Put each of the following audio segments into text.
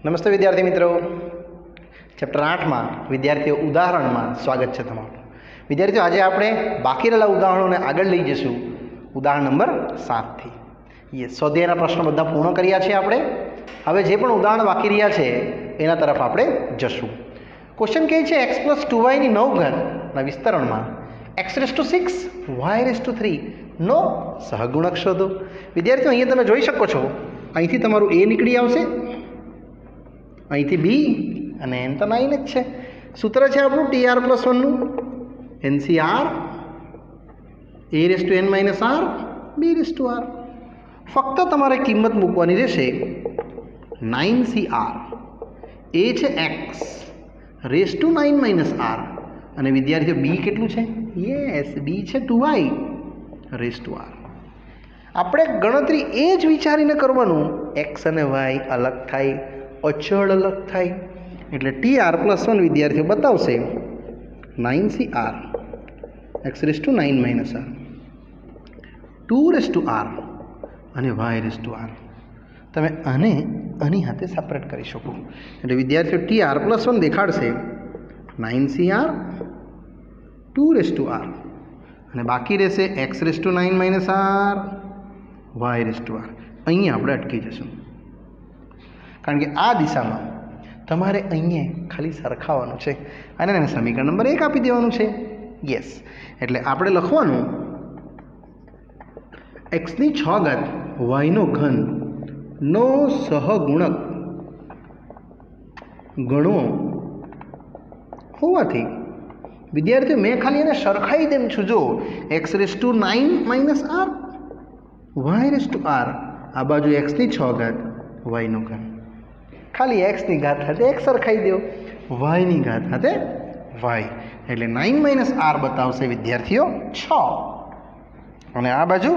નમસ્તે વિદ્યાર્થી મિત્રો, ચેપ્ટર 8માં વિદ્યાર્થીઓ ઉદાહરણમાં સ્વાગત છે તમારું. વિદ્યાર્થીઓ, આજે આપણે બાકી રહેલા ઉદાહરણોને આગળ લઈ જઈશું ઉદાહરણ નંબર 7થી. સ્વાધ્યાયના પ્રશ્નો બધા પૂર્ણ કર્યા છે આપણે. હવે જે પણ ઉદાહરણ બાકી રહ્યા છે એના તરફ આપણે જશું. ક્વેશ્ચન કહે છે x + 2y ની 9 ઘાતના વિસ્તરણમાં x⁶ y⁵ નો સહગુણક શોધો. વિદ્યાર્થીઓ, અહીંયા તમે જોઈ શકો છો, અહીંથી તમારું a નીકળી આવશે, અહીંથી b અને n તો 9 જ છે. સૂત્ર છે આપણું TR+1નું, NCR a⁻n - r b⁻r. ફક્ત તમારે કિંમત મૂકવાની રહેશે 9CR. a છે x⁻9 - r અને વિદ્યાર્થીઓ b કેટલું છે? યસ, b છે 2y⁻r. આપણે ગણતરી એ જ વિચારીને કરવાનું, x અને y અલગ થાય, અચળ અલગ થાય. એટલે TR+1 વિદ્યાર્થીઓ બતાવશે 9CR x⁻9 - r 2r અને y⁻r. તમે આને આની હાથે સેપરેટ કરી શકો. એટલે વિદ્યાર્થીઓ TR+1 દેખાડશે 9CR 2r અને બાકી રહેશે x⁻9 - r y⁻r. અહીંયા આપણે અટકી જશું, કારણ કે આ દિશામાં તમારે અહીંયા ખાલી સરખાવવાનું છે અને એને સમીકરણ નંબર 1 આપી દેવાનું છે. યસ, એટલે આપણે લખવાનું x⁶ y³ નો સહગુણક ગણવો હોવાથી વિદ્યાર્થીઓ મેં ખાલી એને સરખાઈ દેમ છું. જો x⁻9 - r y⁻r, આ બાજુ x⁶ y³, ખાલી x ની ઘાત સાથે x સરખાઈ દો, y ની ઘાત સાથે y, એટલે 9 - r બતાવશે વિદ્યાર્થીઓ 6 અને આ બાજુ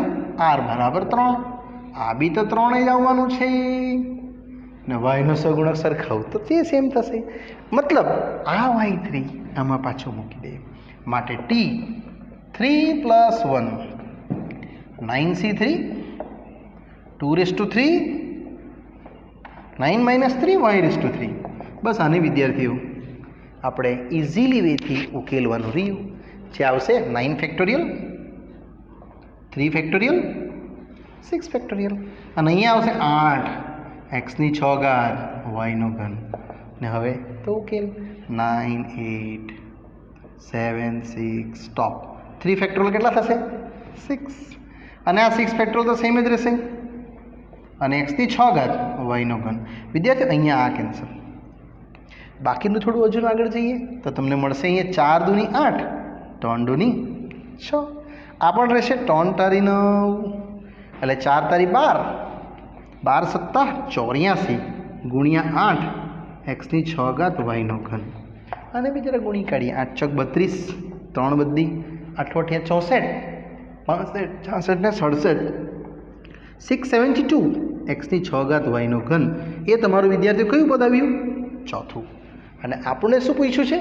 r = 3. આ બી તો 3 જ આવવાનું છે ને y નો સહગુણક સરખાવું તો તે સેમ થશે. મતલબ આ y3 આમાં પાછો મૂકી દે, માટે t 3+1 9c3 2⁻3 9 - 3 y⁻3. બસ આને વિદ્યાર્થીઓ આપણે ઇઝીલી વેથી ઉકેલવાનું રહ્યું. જે આવશે 9 3 6 અને અહીંયા આવશે 8 x⁶ y³. ને હવે તો ઉકેલ 9 8 7 6 સ્ટોપ. 3 કેટલા થશે? 6. અને આ 6 તો સેમ જ રહેશે અને x⁶ y³. વિદ્યાર્થીઓ, અહીંયા આ કેન્સલ. બાકીનું થોડું હજુ આગળ જઈએ તો તમને મળશે અહીંયા 4 × 8 3 × 6. આ પણ રહેશે 3 × 9 એટલે 4 × 12 12 × 7 84 × 8 x⁶ y³. અને બીજા ગુણી કાઢીએ, 8 × 32 3 બધી 8 × 8 64 65 66 672 x⁶ y³. એ તમારું વિદ્યાર્થીઓ કયું પદ આવ્યું? ચોથું. અને આપણને શું પૂછ્યું છે?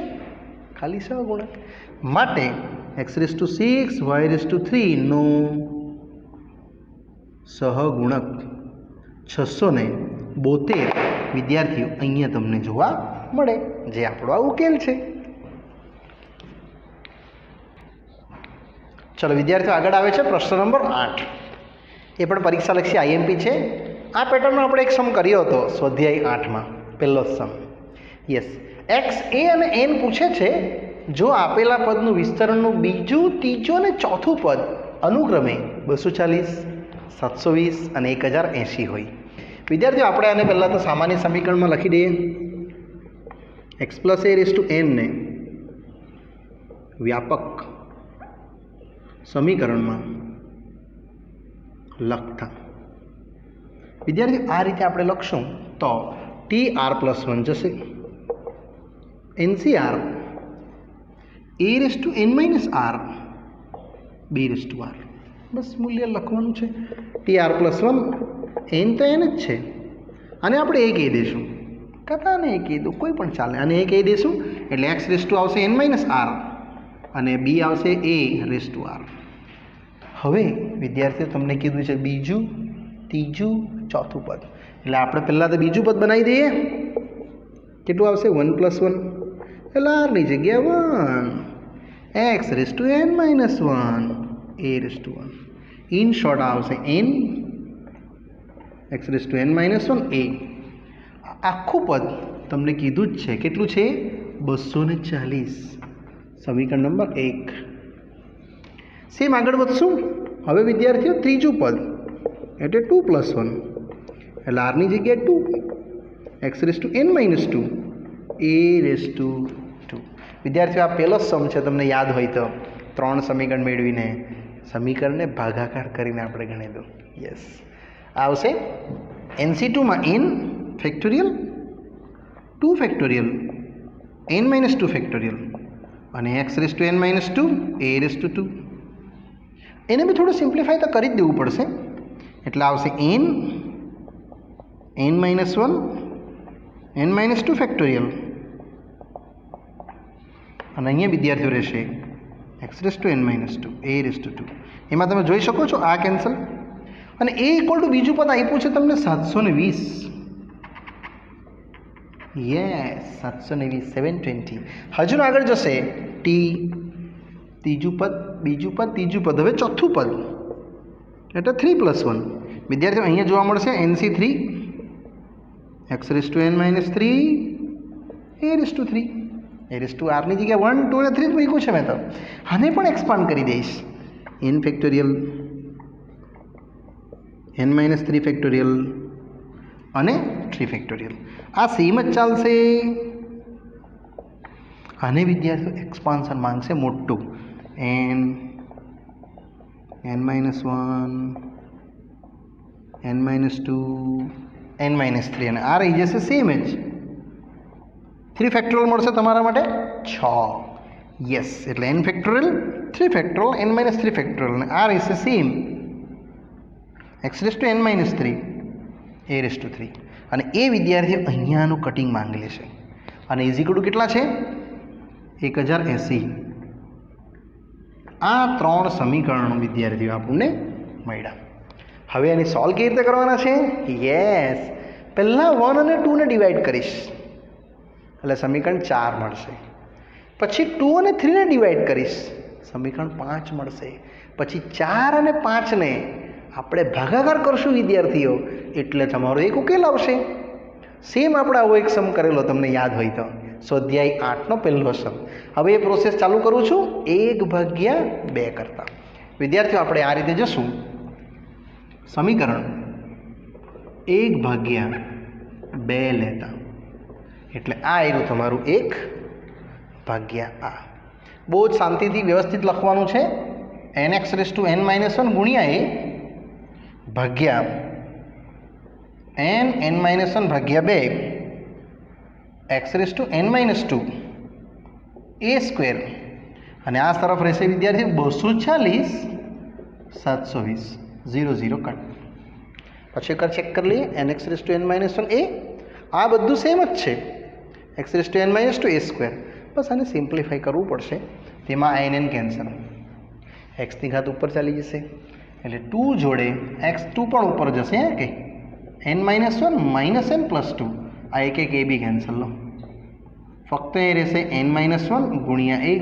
ખાલી સહગુણક. માટે x⁶ y⁻3 નો સહગુણક 672 વિદ્યાર્થીઓ અહીંયા તમને જોવા મળે, જે આપણો આ ઉકેલ છે. ચલો વિદ્યાર્થીઓ, આગળ આવે છે પ્રશ્ન નંબર 8. એ પણ પરીક્ષાલક્ષી IMP છે. આ પેટર્નનો આપણે એક સમ કર્યો હતો સ્વાધ્યાય 8માં, પહેલો સમ. યસ, x, a અને n પૂછે છે જો આપેલા પદનું વિસ્તરણનું બીજું, ત્રીજું અને ચોથું પદ અનુક્રમે 240 720 અને 1080 હોય. વિદ્યાર્થીઓ, આપણે આને પહેલાં તો સામાન્ય સમીકરણમાં લખી દઈએ. x+a⁻n ને વ્યાપક સમીકરણમાં લખતા વિદ્યાર્થીઓ આ રીતે આપણે લખશું તો TR+1 જશે, NCR a⁻n - r b⁻r. બસ મૂલ્ય લખવાનું છે. TR+1 n તો n જ છે, અને આપણે એ કહી દઈશું, કદાને એ કહી દો, કોઈ પણ ચાલે, અને એ કહી દઈશું એટલે x⁻n - r અને b આવશે a⁻r. હવે વિદ્યાર્થીઓ તમને કીધું છે બીજું, ત્રીજું, ચોથું પદ, એટલે આપણે પહેલાં તો બીજું પદ બનાવી દઈએ. કેટલું આવશે? 1 + 1 એટલે આરની જગ્યા 1 x⁻n - 1 a⁻1. ઇન શોર્ટ આવશે n x⁻n - 1 a. આખું પદ તમને કીધું જ છે કેટલું છે? 240. સમીકરણ નંબર 1. સેમ આગળ વધશું. હવે વિદ્યાર્થીઓ ત્રીજું પદ એટલે 2 + 1 એટલે આરની જગ્યાએ 2 x⁻n - 2 a⁻2. વિદ્યાર્થીઓ આ પહેલો સમ છે, તમને યાદ હોય તો 3 સમીકરણ મેળવીને સમીકરણને ભાગાકાર કરીને આપણે ગણી દો. યસ, આવશે NC2માં n factorial 2 factorial n-2 factorial અને x⁻n - 2 a⁻2. એને બી થોડું સિમ્પ્લિફાય તો કરી જ દેવું પડશે. એટલે આવશે n n-1 n-2 ફેક્ટોરિયલ અને અહીંયા વિદ્યાર્થીઓ રહેશે x⁻n - 2 a⁻2. એમાં તમે જોઈ શકો છો આ કેન્સલ અને a = બીજું પદ આપ્યું છે તમને 720. યસ, 720 720. હજુ આગળ જશે t, ત્રીજું પદ, બીજું પદ, ત્રીજું પદ, હવે ચોથું પદ એટલે 3 + 1. વિદ્યાર્થીઓ અહીંયા જોવા મળશે NC3 x⁻n - 3 a⁻3. a⁻r ની જગ્યા 1 2 અને 3 જ મૂક્યું છે મેં તો. આને પણ એક્સપાન્ડ કરી દઈશ. n ફેક્ટોરિયલ n-3 ફેક્ટોરિયલ અને 3 ફેક્ટોરિયલ. આ સેમ જ ચાલશે. આને વિદ્યાર્થીઓ એક્સપાન્શન માંગશે મોટું. n n-1 n-2 n-3 અને આ રહી જશે સેમ જ. 3 ફેક્ટોરિયલ મળશે તમારા માટે 6. યસ, એટલે n factorial 3 factorial n-3 factorial અને આ રહેશે સેમ x⁻n - 3 a⁻3. અને એ વિદ્યાર્થીઓ અહીંયાનું કટિંગ માંગી લેશે અને ઇઝ કેટલા છે? 1080. આ 3 સમીકરણો વિદ્યાર્થીઓ આપણને મળ્યા. હવે એની સોલ્વ કેવી રીતે કરવાના છે? યસ, પહેલાં 1 અને 2 ને ડિવાઈડ કરીશ એટલે સમીકરણ 4 મળશે. પછી 2 અને 3 ને ડિવાઈડ કરીશ, સમીકરણ 5 મળશે. પછી 4 અને 5 ને આપણે ભાગાકાર કરશું વિદ્યાર્થીઓ એટલે તમારો એક ઉકેલ આવશે. સેમ આપણે આવો એક સમ કરેલો તમને યાદ હોય તો, સ્વાધ્યાય 8નો પહેલો સમ. હવે એ પ્રોસેસ ચાલુ કરું છું 1/2 કરતાં. વિદ્યાર્થીઓ આપણે આ રીતે જશું. સમીકરણ 1/2 લેતા એટલે આ આવ્યું તમારું 1/આ. બહુ જ શાંતિથી વ્યવસ્થિત લખવાનું છે. nx⁻n - 1 ગુણ્યા a ભાગ્યા n-1 ભાગ્યા 2 x⁻n - 2 a² અને આ તરફ રહેશે વિદ્યાર્થી 240 720 0 0 કટ. પછી એકવાર ચેક કરી લઈએ nx⁻n - 1 a. આ બધું સેમ જ છે x⁻n - 2 a². બસ આને સિમ્પ્લિફાઈ કરવું પડશે. તેમાં n કેન્સલ, x ની ઘાત ઉપર ચાલી જશે એટલે 2 જોડે x2 પણ ઉપર જશે કે n-1 - n+2. આ એક a બી કેન્સલ લો. ફક્ત એ રહેશે n-1 ગુણ્યા a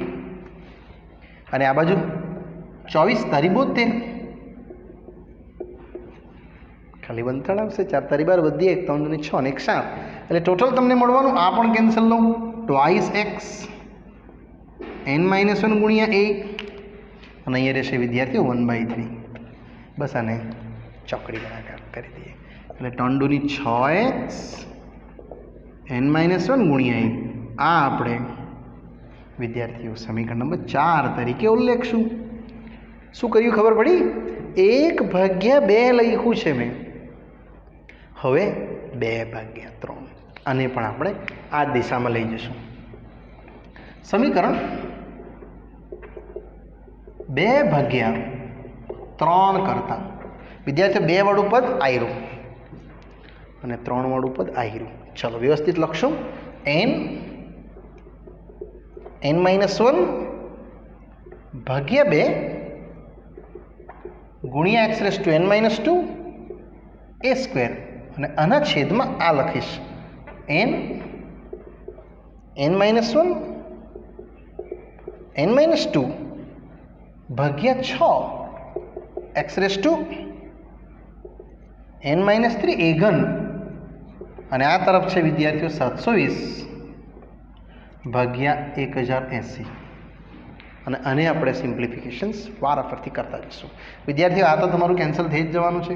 અને આ બાજુ 24 તારી 72 ખાલી બંધાણ આવશે. 4 તારી 12 વધી 1 3 ને 6 ને 1 7 એટલે ટોટલ તમને મળવાનું. આ પણ કેન્સલ લો. ટ્વાઇસ x n-1 ગુણ્યા a અને અહીંયા રહેશે વિદ્યાર્થીઓ 1/3. બસ આને ચોકડી ગુણાકાર કરી દઈએ એટલે 3 દૂની 6x n-1 ગુણ્યા a. આ આપણે વિદ્યાર્થીઓ સમીકરણ નંબર 4 તરીકે ઉલ્લેખશું. શું કર્યું ખબર પડી? 1/2 લખ્યું છે મેં. હવે 2/3 આને પણ આપણે આ દિશામાં લઈ જશું. સમીકરણ 2/3 કરતા વિદ્યાર્થીઓ 2 વાળું પદ આયરું અને 3 વાળું પદ આયરું. ચલો વ્યવસ્થિત લખશું. n-1 ભાગ્યા 2 ગુણ્યા x⁻n - 2 a² અને આના છેદમાં આ લખીશ n n-1 n-2 ભાગ્યા 6 x રેઝ ટુ n-3 એ ઘન અને આ તરફ છે વિદ્યાર્થીઓ 720 ભાગ્યા 1080 અને આને આપણે સિમ્પ્લિફિકેશન્સ વારાફરતી કરતા જઈશું. વિદ્યાર્થીઓ આ તો તમારું કેન્સલ થઈ જ જવાનું છે.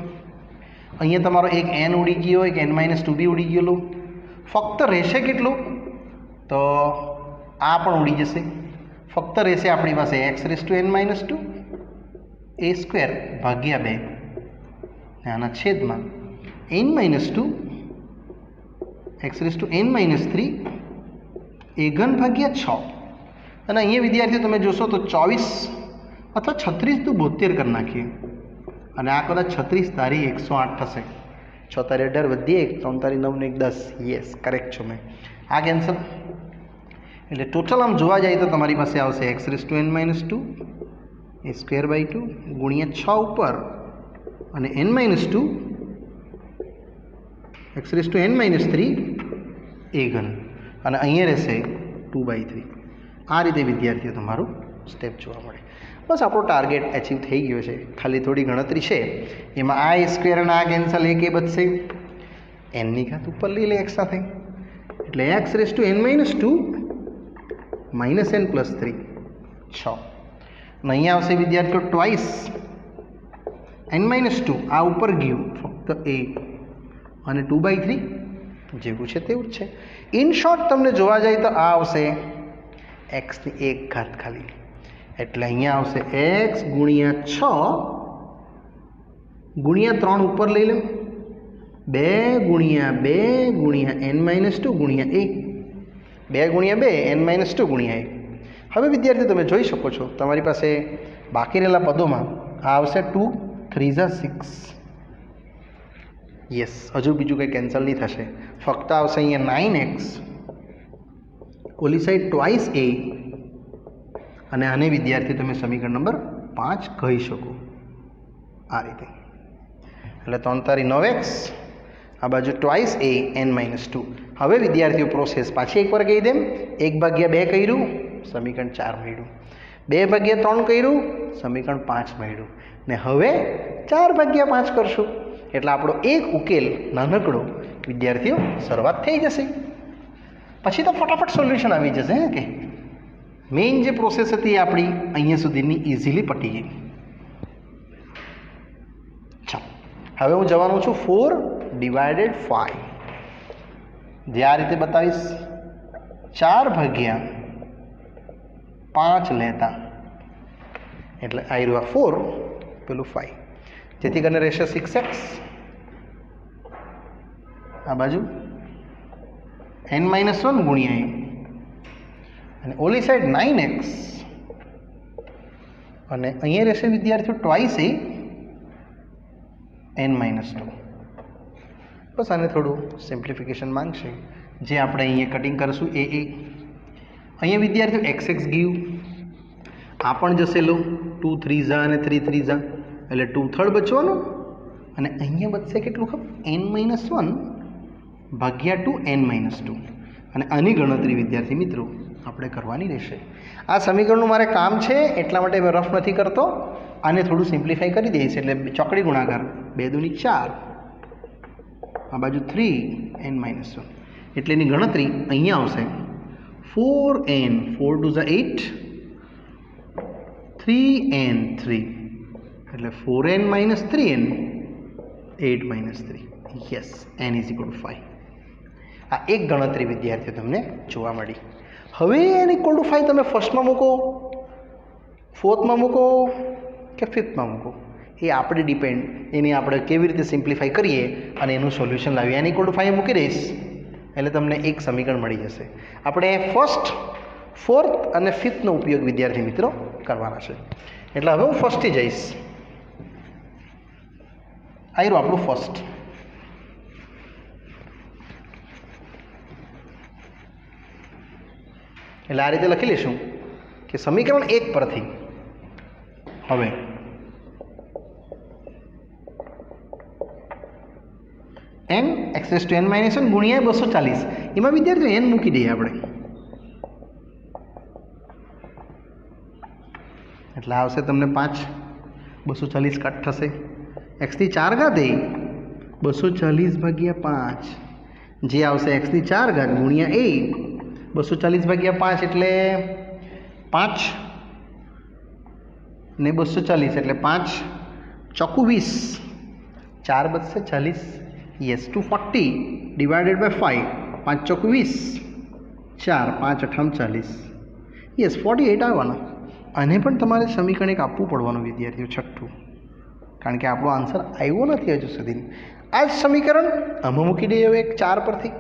અહીંયા તમારો એક n ઉડી ગયો, એક n-2 બી ઉડી ગયેલું. ફક્ત રહેશે કેટલું? તો આ પણ ઉડી જશે. ફક્ત રહેશે આપણી પાસે x raise to n-2 a square ભાગ્યા 2 આના છેદમાં n-2 x raise two n-3 એ ઘન ભાગ્યા 6 અને અહીંયા વિદ્યાર્થીઓ તમે જોશો તો 24 અથવા 36 તો 72 કરી નાખીએ અને આ કદાચ 36 તારી 108 થશે. 6 તારી 18 વધીએ 1 3 તારી 9 ને 1 10. યસ, કરેક્ટ છો મેં. આ કેન્સલ એટલે ટોટલ આમ જોવા જાય તો તમારી પાસે આવશે x raise to n-2 a square by 2 ગુણ્યા 6 ઉપર અને n-2 x raise two n-3 એ ઘન અને અહીંયા રહેશે 2/3. આ રીતે વિદ્યાર્થીઓ તમારું સ્ટેપ જોવા મળે. બસ આપણો ટાર્ગેટ એચીવ થઈ ગયો છે. ખાલી થોડી ગણતરી છે. એમાં આ સ્ક્વેર અને આ કેન્સલ એક એ બચશે. એનની ઘાત ઉપર લઈ લે એક સાથે એટલે x raise to n-2 minus n plus 3 6 અને અહીંયા આવશે વિદ્યાર્થીઓ ટ્વાઇસ n-2 આ ઉપર ગયું ફક્ત a અને 2/3 જેવું છે તેવું જ છે. ઇન શોર્ટ તમને જોવા જાય તો આ આવશે x ની 1 ઘાત ખાલી એટલે અહીંયા આવશે x ગુણ્યા 6 ગુણ્યા 3 ઉપર લઈ લો 2 ગુણ્યા 2 ગુણ્યા n-2 ગુણ્યા 1 2 ગુણ્યા 2 n-2 ગુણ્યા 1. હવે વિદ્યાર્થી તમે જોઈ શકો છો તમારી પાસે બાકી રહેલા પદોમાં આ આવશે 2 3 6. યસ, હજુ બીજું કંઈ કેન્સલ નહીં થશે. ફક્ત આવશે અહીંયા 9x ઓલી સાઈડ ટ્વાઇસ a અને આને વિદ્યાર્થી તમે સમીકરણ નંબર 5 કહી શકો આ રીતે. એટલે 3 તારી 9x આ બાજુ ટ્વાઇસ a n-2. હવે વિદ્યાર્થીઓ પ્રોસેસ પાછી એકવાર કહી દેમ. 1/2 કર્યું સમીકરણ 4 મળ્યું, 2/3 કર્યું સમીકરણ 5 મળ્યું ને હવે 4/5 કરશું એટલે આપણો એક ઉકેલ નાનકડો વિદ્યાર્થીઓ શરૂઆત થઈ જશે. પછી તો ફટાફટ સોલ્યુશન આવી જશે. કે મેઇન જે પ્રોસેસ હતી એ આપણી અહીંયા સુધીની ઇઝીલી પટી ગઈ. ચાલો હવે હું જવાનું છું 4/5 જે આ રીતે બતાવીશ 4/5 લેતા એટલે આ રહ્યું 4 પેલું 5 જેથી કરીને રહેશે 6x આ બાજુ n-1 ગુણ્યા a અને ઓલી સાઈડ 9x અને અહીંયા રહેશે વિદ્યાર્થીઓ ટ્વાઇસ a n-2. બસ આને થોડું સિમ્પ્લિફિકેશન માંગશે જે આપણે અહીંયા કટિંગ કરીશું એ અહીંયા વિદ્યાર્થીઓ xx ગયું આ પણ જશે લો 2 3 અને 3 3 એટલે 2/3 બચવાનું અને અહીંયા બચશે કેટલું ખબર n-1 ભાગ્યા 2 n-2 અને આની ગણતરી વિદ્યાર્થી મિત્રો આપણે કરવાની રહેશે. આ સમીકરણનું મારે કામ છે એટલા માટે મેં રફ નથી કરતો. આને થોડું સિમ્પ્લિફાઈ કરી દઈશ એટલે ચોકડી ગુણાકાર 2 દુની 4 આ બાજુ 3 n-1 એટલે એની ગણતરી અહીંયા આવશે 4n 4 2 8 3n 3 એટલે 4n - 3n 8 - 3. Yes, n = 5. આ એક ગણતરી વિદ્યાર્થીઓ તમને જોવા મળી. હવે n = 5 તમે ફર્સ્ટમાં મૂકો, ફોર્થમાં મૂકો કે ફિફ્થમાં મૂકો એ આપણે ડિપેન્ડ, એની આપણે કેવી રીતે સિમ્પ્લિફાઈ કરીએ અને એનું સોલ્યુશન લાવીએ. n = 5 મૂકી દઈશ એટલે તમને એક સમીકરણ મળી જશે. આપણે ફર્સ્ટ, ફોર્થ અને ફિફ્થનો ઉપયોગ વિદ્યાર્થી મિત્રો કરવાના છે. એટલે હવે હું ફર્સ્ટથી જઈશ. આવ્યું આપણું ફર્સ્ટ. એટલે આ રીતે લખી લઈશું કે સમીકરણ 1 પરથી હવે n x⁻n-1 ગુણ્યા 240 એમાં વિદ્યાર્થીઓ n મૂકી દઈએ આપણે, એટલે આવશે તમને 5, 240 કટ થશે, x⁴ એ 240/5 જે આવશે x⁴ ગુણ્યા a 240/5 એટલે 5 ને 240 એટલે 5 ચોકુ 20, 4 બચશે 40, યસ 240 ડિવાઇડેડ બાય 5, 5 ચોકુ 20, 4 5 8 40, યસ 48 આવવાનો. આને પણ તમારે સમીકરણ એક આપવું પડવાનું વિદ્યાર્થીઓ, છઠ્ઠું, કારણ કે આપણો આન્સર આવ્યો નથી હજુ સુધી. આ જ સમીકરણ આમાં મૂકી દઈએ હવે એક 4 પરથી,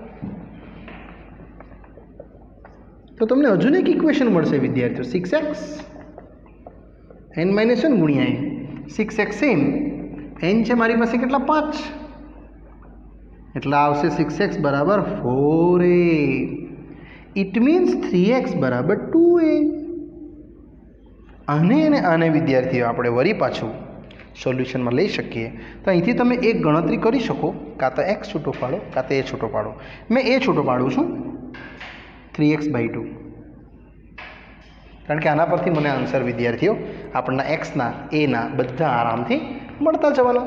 તો તમને હજુ એક ઇક્વેશન મળશે વિદ્યાર્થીઓ, 6x n-1 ગુણ્યા n, 6x n છે મારી પાસે કેટલા 5, એટલે આવશે 6x બરાબર 4a, ઇટ મીન્સ 3x બરાબર 2a. આને વિદ્યાર્થીઓ આપણે વળી પાછું સોલ્યુશનમાં લઈ શકીએ. તો અહીંથી તમે એક ગણતરી કરી શકો, કાં તો x છૂટો પાડો કાં તો a છૂટો પાડો. મેં a છૂટો પાડું છું 3x/2, કારણ કે આના પરથી મને આન્સર વિદ્યાર્થીઓ આપણને એક્સના એના બધા આરામથી મળતા જવાના.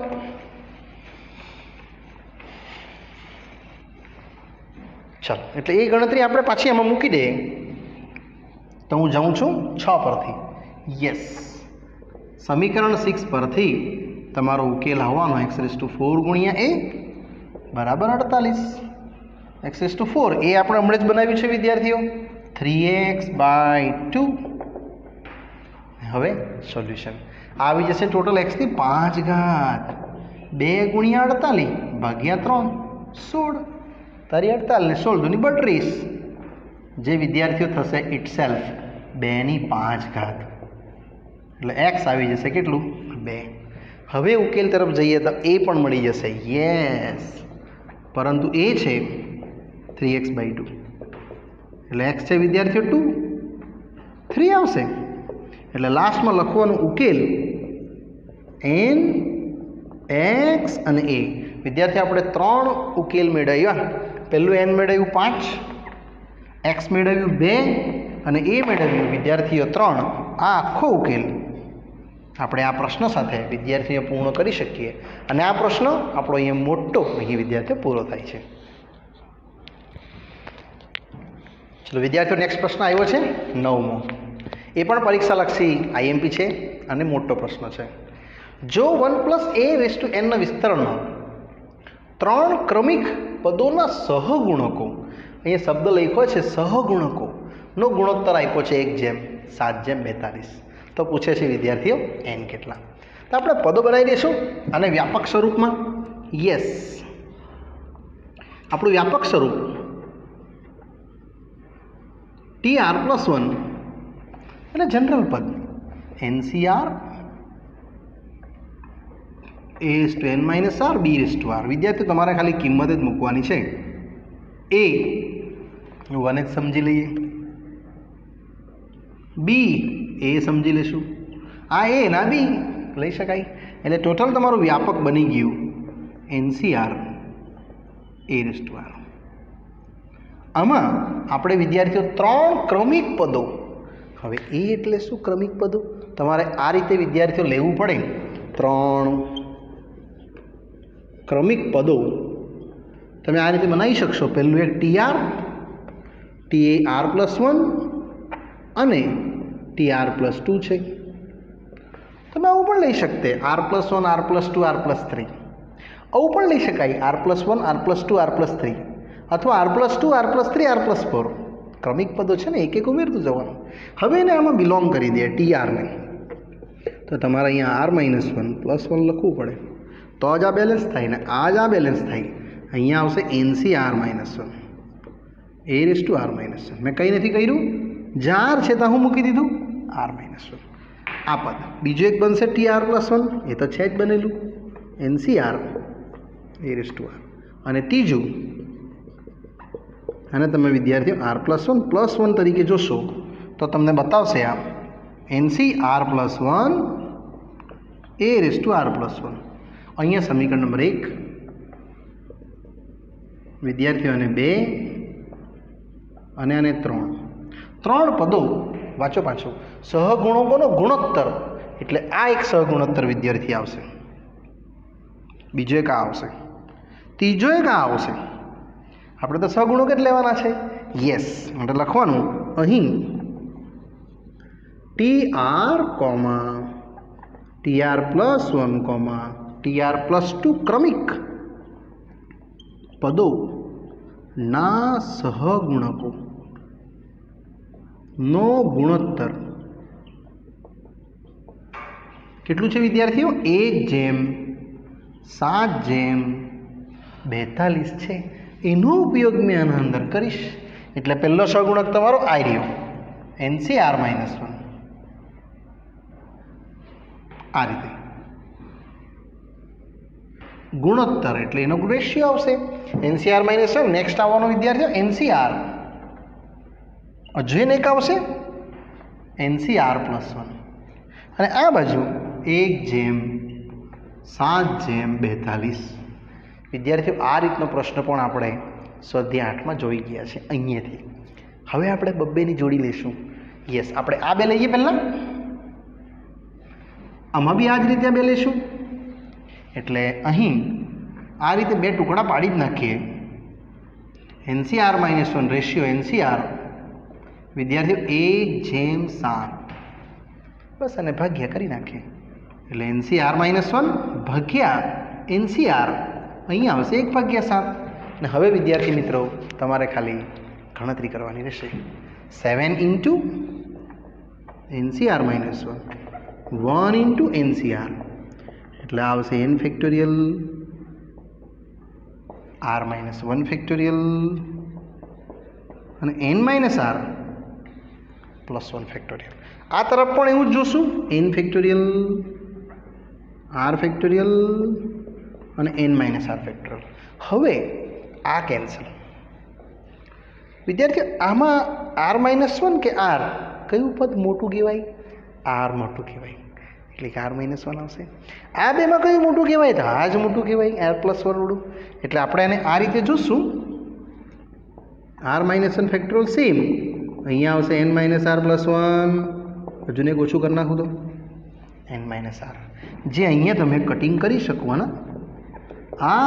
ચાલો, એટલે એ ગણતરી આપણે પાછી એમાં મૂકી દઈએ. તો હું જાઉં છું 6 પરથી. યસ, સમીકરણ 6 પરથી તમારો ઉકેલ આવવાનો x⁴ ગુણ્યા a બરાબર 48. x⁴ એ આપણે હમણાં જ બનાવ્યું છે વિદ્યાર્થીઓ, 3x/2. હવે સોલ્યુશન આવી જશે ટોટલ x⁵ 2 ગુણ્યા 48 ભાગ્યા 3, 16, તારી 48 ને 16 × 32, જે વિદ્યાર્થીઓ થશે ઇટ સેલ્ફ 2/5, એટલે x આવી જશે કેટલું 2. હવે ઉકેલ તરફ જઈએ તો a પણ મળી જશે, યસ, પરંતુ a છે 3x/2, એટલે x છે વિદ્યાર્થીઓ 2, 3 આવશે. એટલે લાસ્ટમાં લખવાનું ઉકેલ n, x અને a. વિદ્યાર્થી આપણે 3 ઉકેલ મેળવ્યા. પહેલું n મેળવ્યું 5, x મેળવ્યું 2 અને a મેળવ્યું વિદ્યાર્થીઓ 3. આ આખો ઉકેલ આપણે આ પ્રશ્ન સાથે વિદ્યાર્થીઓ પૂર્ણ કરી શકીએ, અને આ પ્રશ્ન આપણો અહીંયા મોટો અહીં વિદ્યાર્થીઓ પૂરો થાય છે. ચલો વિદ્યાર્થીઓ, નેક્સ્ટ પ્રશ્ન આવ્યો છે 9મો. એ પણ પરીક્ષાલક્ષી IMP છે અને મોટો પ્રશ્ન છે. જો 1 + a⁻n વિસ્તરણનો 3 ક્રમિક પદોના સહગુણકો, અહીંયા શબ્દ લખ્યો છે સહગુણકોનો ગુણોત્તર આપ્યો છે 1/7/42, તો પૂછે છે વિદ્યાર્થીઓ n કેટલા. તો આપણે પદો બનાવી દઈશું અને વ્યાપક સ્વરૂપમાં. યસ, આપણું વ્યાપક સ્વરૂપ tr+1 એટલે જનરલ પદ, NCR a⁻n-r b⁻r. વિદ્યાર્થીઓ તમારે ખાલી કિંમત જ મૂકવાની છે. a 1 જ સમજી લઈએ, b a સમજી લેશું, આ a ના b લઈ શકાય. એટલે ટોટલ તમારું વ્યાપક બની ગયું NCR a⁻r. આમાં આપણે વિદ્યાર્થીઓ 3 ક્રમિક પદો. હવે એ એટલે શું ક્રમિક પદો? તમારે આ રીતે વિદ્યાર્થીઓ લેવું પડે. 3 ક્રમિક પદો તમે આ રીતે બનાવી શકશો. પહેલું એક TR, TR+1 અને TR+2 છે. તમે આવું પણ લઈ શકતે, R+1, R+2, R+3 આવું પણ લઈ શકાય, R+1, R+2, R+3 અથવા R+2, R+3, R+4. ક્રમિક પદો છે ને, એક એક ઉમેરતું જવાનું. હવે એને આમાં બિલોંગ કરી દે TRને, તો તમારે અહીંયા R-1 +1 લખવું પડે, તો જ આ બેલેન્સ થાય ને આ જ આ બેલેન્સ થાય. અહીંયા આવશે NCR-1 a⁻r-1. મેં કંઈ નથી કર્યું, જાર છે તો હું મૂકી દીધું R-1. આ પદ બીજું એક બનશે TR+1, એ તો છે જ બનેલું NCR a⁻r. અને ત્રીજું, અને તમે વિદ્યાર્થીઓ R+1 તરીકે જોશો તો તમને બતાવશે આ NCR+1 a⁻r+1. અહીંયા સમીકરણ નંબર 1 વિદ્યાર્થીઓને 2 અને આને 3. 3 પદો વાંચો પાછું. સહગુણકોનો ગુણોત્તર એટલે આ એક સહગુણોત્તર વિદ્યાર્થી આવશે, બીજો એક આ આવશે, ત્રીજો એક આ આવશે. આપણે તો સહગુણક જ લેવાના છે. યસ, માટે લખવાનું અહીં TR, TR+1, TR+2 ક્રમિક પદો ના સહગુણકો નો ગુણોત્તર કેટલું છે વિદ્યાર્થીઓ? 1:7:42 છે. એનો ઉપયોગ મેં આના અંદર કરીશ. એટલે પહેલો સહગુણક તમારો આઈ રહ્યો NCR-1. આ રીતે ગુણોત્તર એટલે એનો રેશિયો આવશે NCR-1. નેક્સ્ટ આવવાનો વિદ્યાર્થીઓ NCR, હજુ એક આવશે NCR+1 અને આ બાજુ 1:7:42. વિદ્યાર્થીઓ આ રીતનો પ્રશ્ન પણ આપણે સ્વાધ્યાય 8માં જોઈ ગયા છે અહીંયાથી. હવે આપણે બબ્બેની જોડી લઈશું. યસ, આપણે આ બે લઈએ પહેલાં, આમાં બી આ જ રીતે આ બે લઈશું. એટલે અહીં આ રીતે બે ટુકડા પાડી જ નાખીએ. NCR-1 રેશિયો NCR વિદ્યાર્થીઓ 1:7 બસ અને ભાગ્યા કરી નાખીએ. એટલે NCR-1 ભાગ્યા NCR અહીંયા આવશે 1/7. ને હવે વિદ્યાર્થી મિત્રો તમારે ખાલી ગણતરી કરવાની રહેશે. 7 into NCR-1, 1 into NCR એટલે આવશે n ફેક્ટોરિયલ R-1 ફેક્ટોરિયલ અને n-R+1 ફેક્ટોરિયલ. આ તરફ પણ એવું જ જોશું, n ફેક્ટોરિયલ R ફેક્ટોરિયલ અને n-R ફેક્ટોરિયલ. હવે આ કેન્સલ. વિદ્યાર્થીઓ આમાં R-1 કે R કયું પદ મોટું કહેવાય? R મોટું કહેવાય એટલે કે R-1 આવશે. આ બેમાં કયું મોટું કહેવાય? તો આ જ મોટું કહેવાય R+1 વાળું. એટલે આપણે આને આ રીતે જોશું. R-1 ફેક્ટોરિયલ સેમ અહીંયા આવશે n-R+1. હજુ ને ઓછું કરી નાખું તો n-R, જે અહીંયા તમે કટિંગ કરી શકવાના.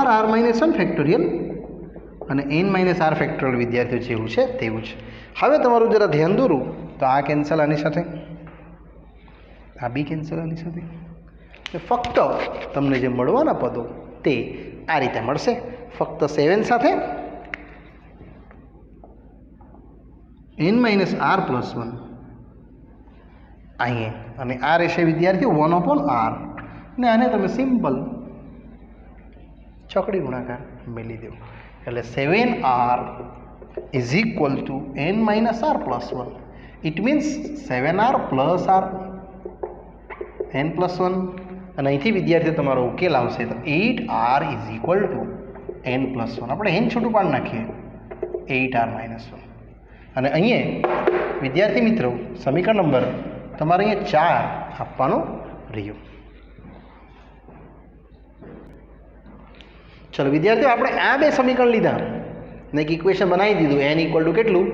R-1 ફેક્ટોરિયલ અને n-R ફેક્ટોરિયલ વિદ્યાર્થીઓ જેવું છે તેવું જ. હવે તમારું જરા ધ્યાન દોરું તો આ કેન્સલ આની સાથે, આ બી કેન્સલ આની સાથે. ફક્ત તમને જે મળવાના પદો તે આ રીતે મળશે. ફક્ત 7 સાથે n-R+1 અહીંયા અને આ રહેશે વિદ્યાર્થીઓ 1/R. ને આને તમે સિમ્પલ ચોકડી ગુણાકાર મેળવી દો. એટલે 7R is equal to n-R+1. It means 7R plus R n+1. અને અહીંથી વિદ્યાર્થીઓ તમારો ઉકેલ આવશે તો 8R is equal to n+1. આપણે n છૂટું પાડી નાખીએ 8R-1. અને અહીંયા વિદ્યાર્થી મિત્રો સમીકરણ નંબર તમારે અહીંયા 4 આપવાનો રહ્યો. ચલો વિદ્યાર્થીઓ આપણે આ બે સમીકરણ લીધા ને એક ઇક્વેશન બનાવી દીધું n = કેટલું?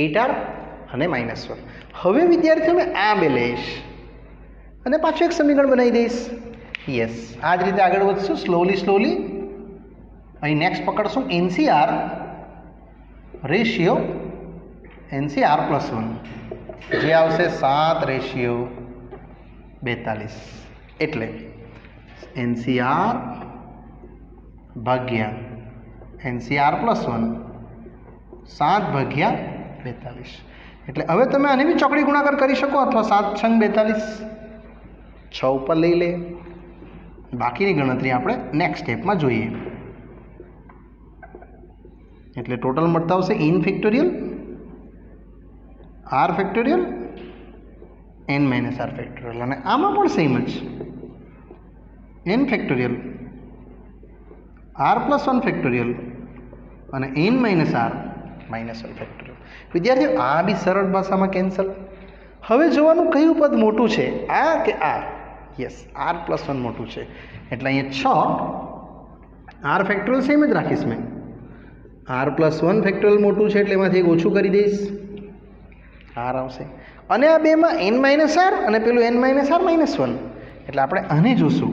8R અને -1. હવે વિદ્યાર્થીઓ મેં આ બે લઈશ અને પાછું એક સમીકરણ બનાવી દઈશ. યસ, આ જ રીતે આગળ વધશું સ્લોલી. અહીં નેક્સ્ટ પકડશું NCR રેશિયો NCR+1 જે આવશે 7:42. એટલે NCR ભાગ્યા NCR+1 7/42. એટલે હવે તમે આને બી ચોકડી ગુણાકાર કરી શકો અથવા 7×42 6 ઉપર લઈ લે. બાકીની ગણતરી આપણે નેક્સ્ટ સ્ટેપમાં જોઈએ. એટલે ટોટલ મળતા આવશે n factorial R factorial n-R factorial. અને આમાં પણ સેમ જ n ફેક્ટોરિયલ R+1 ફેક્ટોરિયલ અને n-R -1 ફેક્ટોરિયલ. વિદ્યાર્થીઓ આ બી સરળ ભાષામાં કેન્સલ. હવે જોવાનું કયું પદ મોટું છે, આ કે આ? યસ, R+1 મોટું છે. એટલે અહીંયા 6 R ફેક્ટોરિયલ સેમ જ રાખીશ મેં. r+1 ફેક્ટોરિયલ મોટું છે એટલે એમાંથી એક ઓછું કરી દઈશ, r આવશે. અને આ બેમાં n-r અને પેલું n-r-1 એટલે આપણે આને જોશું,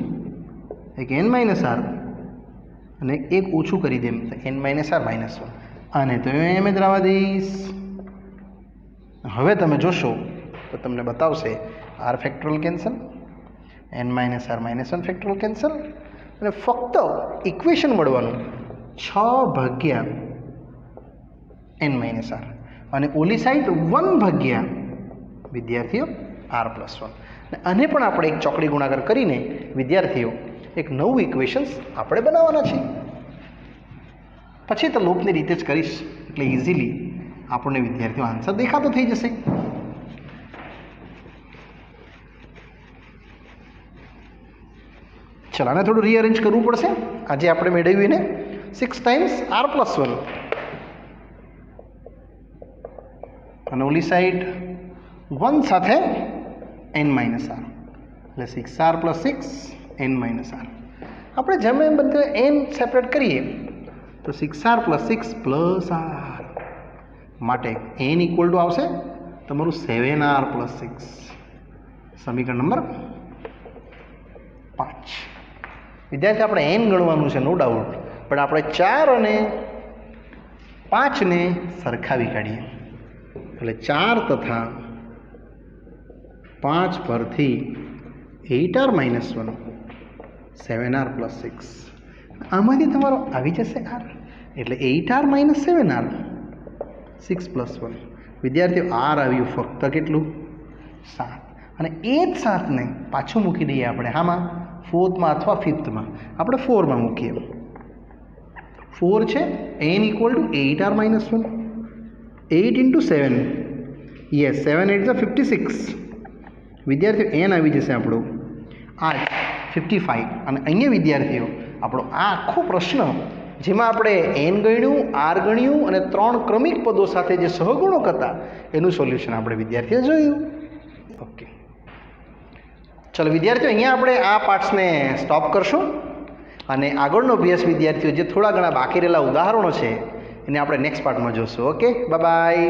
એક n-r અને એક ઓછું કરી દે n-r-1 અને તો એમ જ રહેવા દઈશ. હવે તમે જોશો તો તમને બતાવશે r factorial cancel, n-r-1 factorial cancel અને ફક્ત ઇક્વેશન મળવાનું 6 ભાગ્યા n-r અને ઓલી સાઈડ 1 ભાગ્યા વિદ્યાર્થીઓ r+1. આને પણ આપણે એક ચોકડી ગુણાકાર કરીને વિદ્યાર્થીઓ એક નવું ઇક્વેશન્સ આપણે બનાવવાના છે. પછી તો લૂપની રીતે જ કરીશ એટલે ઇઝીલી આપણને વિદ્યાર્થીઓ આન્સર દેખાતો થઈ જશે. ચલો આને થોડું રીઅરેન્જ કરવું પડશે. આજે આપણે મેળવ્યું ને 6 ટાઈમ્સ r+1 અને ઓલી સાઈડ 1 સાથે n-r એટલે 6r + 6 n-r. આપણે જેમ એમ બધું n સેપરેટ કરીએ તો 6r + 6 + r માટે n = આવશે તમારું 7r + 6, સમીકરણ નંબર 5. વિદ્યાર્થી આપણે n ગણવાનું છે નો ડાઉટ, પણ આપણે 4 અને 5 ને સરખાવી કાઢીએ એટલે 4 તથા 5 પરથી 8r-1 7r + 6 આમાંથી તમારો આવી જશે r એટલે 8r - 7r 6 + 1. વિદ્યાર્થીઓ r આવ્યું ફક્ત કેટલું 7 અને એ જ 7ને પાછું મૂકી દઈએ આપણે આમાં 4થમાં અથવા 5થમાં. આપણે 4માં મૂકીએ. 4 છે n = 8r-1 8 × 7 યસ 7 8 = 56. વિદ્યાર્થીઓ n આવી જશે આપણો 8 55 અને અહીંયા વિદ્યાર્થીઓ આપણો આ આખો પ્રશ્ન જેમાં આપણે n ગણ્યું, r ગણ્યું અને 3 ક્રમિક પદો સાથે જે સહગુણક હતા એનું સોલ્યુશન આપણે વિદ્યાર્થીઓ જોયું. ઓકે ચલો વિદ્યાર્થીઓ અહીંયા આપણે આ પાર્ટ્સને સ્ટોપ કરશું અને આગળનો અભ્યાસ વિદ્યાર્થીઓ જે થોડા ઘણા બાકી રહેલા ઉદાહરણો છે એને આપણે નેક્સ્ટ પાર્ટમાં જોશું. Okay bye bye.